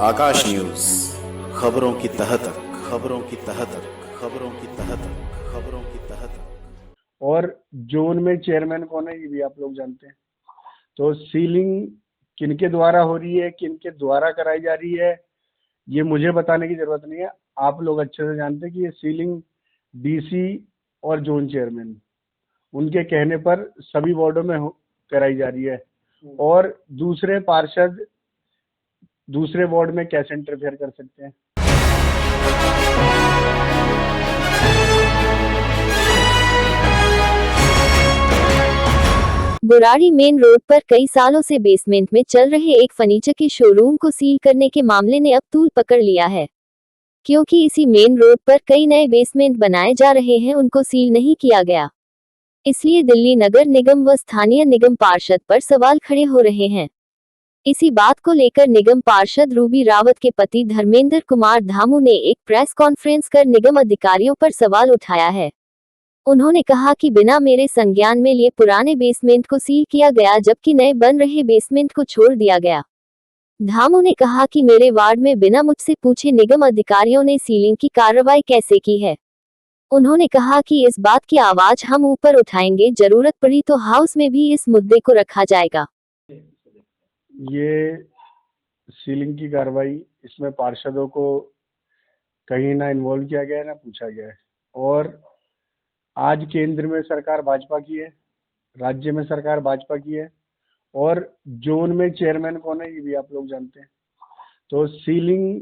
आकाश news, खबरों की तह तक, खबरों की तह तक, खबरों की तह तक, खबरों की तह तक। और जोन में चेयरमैन कौन है ये भी आप लोग जानते हैं। तो सीलिंग किनके द्वारा हो रही है, किनके द्वारा कराई जा रही है, ये मुझे बताने की जरूरत नहीं है। आप लोग अच्छे से जानते हैं कि ये सीलिंग डीसी और जोन चेयरमैन उनके कहने पर सभी वार्डों में कराई जा रही है। और दूसरे पार्षद दूसरे वार्ड में कैसे इंटरफेयर कर सकते हैं। बुराड़ी मेन रोड पर कई सालों से बेसमेंट में चल रहे एक फर्नीचर के शोरूम को सील करने के मामले ने अब तूल पकड़ लिया है। क्योंकि इसी मेन रोड पर कई नए बेसमेंट बनाए जा रहे हैं, उनको सील नहीं किया गया। इसलिए दिल्ली नगर निगम व स्थानीय निगम पार्षद पर सवाल खड़े हो रहे हैं। इसी बात को लेकर निगम पार्षद रूबी रावत के पति धर्मेंद्र कुमार धामू ने एक प्रेस कॉन्फ्रेंस कर निगम अधिकारियों पर सवाल उठाया है। उन्होंने कहा कि बिना मेरे संज्ञान में लिए पुराने बेसमेंट को सील किया गया, जबकि नए बन रहे बेसमेंट को छोड़ दिया गया। धामू ने कहा कि मेरे वार्ड में बिना मुझसे पूछे निगम अधिकारियों ने सीलिंग की कार्रवाई कैसे की है। उन्होंने कहा कि इस बात की आवाज हम ऊपर उठाएंगे, जरूरत पड़ी तो हाउस में भी इस मुद्दे को रखा जाएगा। ये सीलिंग की कार्रवाई, इसमें पार्षदों को कहीं ना इन्वॉल्व किया गया है ना पूछा गया है। और आज केंद्र में सरकार भाजपा की है, राज्य में सरकार भाजपा की है, और जोन में चेयरमैन कौन है ये भी आप लोग जानते हैं। तो सीलिंग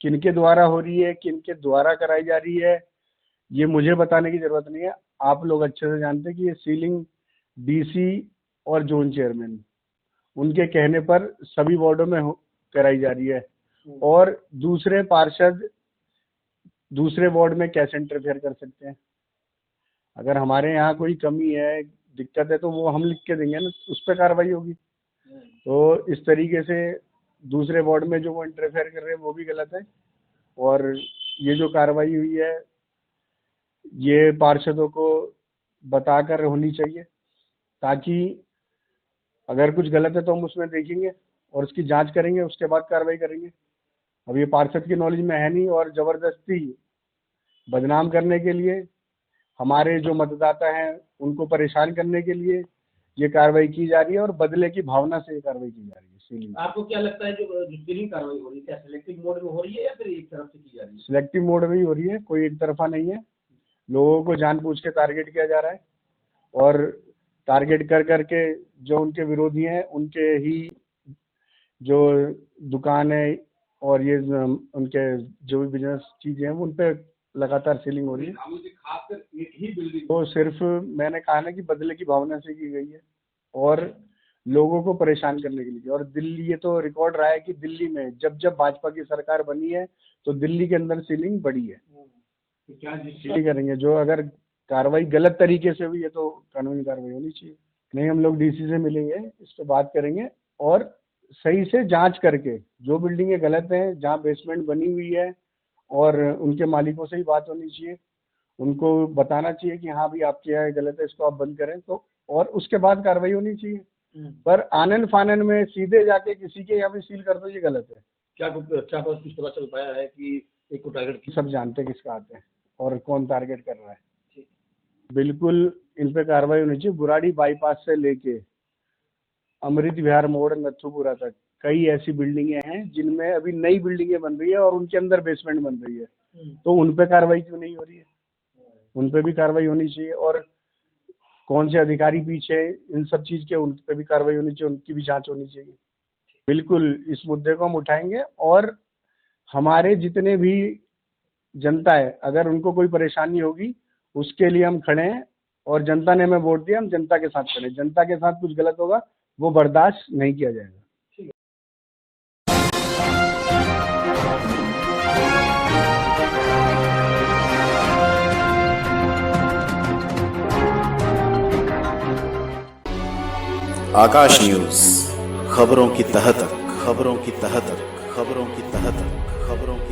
किनके द्वारा हो रही है, किनके द्वारा कराई जा रही है, ये मुझे बताने की जरूरत नहीं है। आप लोग अच्छे से जानते हैं कि ये सीलिंग डीसी और जोन चेयरमैन उनके कहने पर सभी वार्डों में कराई जा रही है। और दूसरे पार्षद दूसरे वार्ड में कैसे इंटरफेयर कर सकते हैं। अगर हमारे यहाँ कोई कमी है, दिक्कत है, तो वो हम लिख के देंगे ना, उस पर कार्रवाई होगी। तो इस तरीके से दूसरे वार्ड में जो वो इंटरफेयर कर रहे हैं वो भी गलत है। और ये जो कार्रवाई हुई है ये पार्षदों को बताकर होनी चाहिए, ताकि अगर कुछ गलत है तो हम उसमें देखेंगे और उसकी जांच करेंगे, उसके बाद कार्रवाई करेंगे। अब ये पार्षद की नॉलेज में है नहीं, और जबरदस्ती बदनाम करने के लिए, हमारे जो मतदाता हैं उनको परेशान करने के लिए ये कार्रवाई की जा रही है, और बदले की भावना से ये कार्रवाई की जा रही है। सीलिंग आपको क्या लगता है जो सीलिंग कार्रवाई हो रही है, क्या सिलेक्टिव मोड में हो रही है या फिर एक तरफ से की जा रही है? सिलेक्टिव मोड में ही हो रही है, कोई एक तरफा नहीं है। लोगों को जानबूझ के टारगेट किया जा रहा है, और टारगेट कर करके जो उनके विरोधी हैं उनके ही जो दुकान है और ये उनके जो भी बिजनेस चीजें हैं उन पे लगातार सीलिंग हो रही है। खासकर एक ही बिल्डिंग तो सिर्फ मैंने कहा ना कि बदले की भावना से की गई है और लोगों को परेशान करने के लिए। और दिल्ली, ये तो रिकॉर्ड रहा है कि दिल्ली में जब जब भाजपा की सरकार बनी है तो दिल्ली के अंदर सीलिंग बढ़ी है। तो क्या यही करेंगे, जो अगर कार्रवाई गलत तरीके से हुई है तो कानूनी कार्रवाई होनी चाहिए। नहीं, हम लोग डीसी से मिलेंगे, इस पर बात करेंगे और सही से जांच करके जो बिल्डिंगें गलत हैं, जहाँ बेसमेंट बनी हुई है, और उनके मालिकों से ही बात होनी चाहिए। उनको बताना चाहिए कि हाँ भाई आपके यहाँ गलत है, इसको आप बंद करें, तो और उसके बाद कार्रवाई होनी चाहिए। पर आनन फानन में सीधे जाके किसी के यहाँ भी सील कर दो, ये गलत है। क्या कुछ पता चल पाया है कि एक को टारगेट सब जानते हैं किसका आते हैं और कौन टारगेट कर रहा है। बिल्कुल इन पे कार्रवाई होनी चाहिए। बुराड़ी बाईपास से लेके अमृत विहार मोड़ नथुपुरा तक कई ऐसी बिल्डिंगें हैं जिनमें अभी नई बिल्डिंगें बन रही है और उनके अंदर बेसमेंट बन रही है, तो उन पे कार्रवाई क्यों नहीं हो रही है? उन पे भी कार्रवाई होनी चाहिए। और कौन से अधिकारी पीछे इन सब चीज के, उन पे भी कार्रवाई होनी चाहिए, उनकी भी जांच होनी चाहिए। बिल्कुल इस मुद्दे को हम उठाएंगे, और हमारे जितने भी जनता है, अगर उनको कोई परेशानी होगी उसके लिए हम खड़े हैं, और जनता ने हमें वोट दिया, हम जनता के साथ खड़े हैं। जनता के साथ कुछ गलत होगा वो बर्दाश्त नहीं किया जाएगा। आकाश न्यूज, खबरों की तह तक, खबरों की तह तक, खबरों की तह तक, खबरों की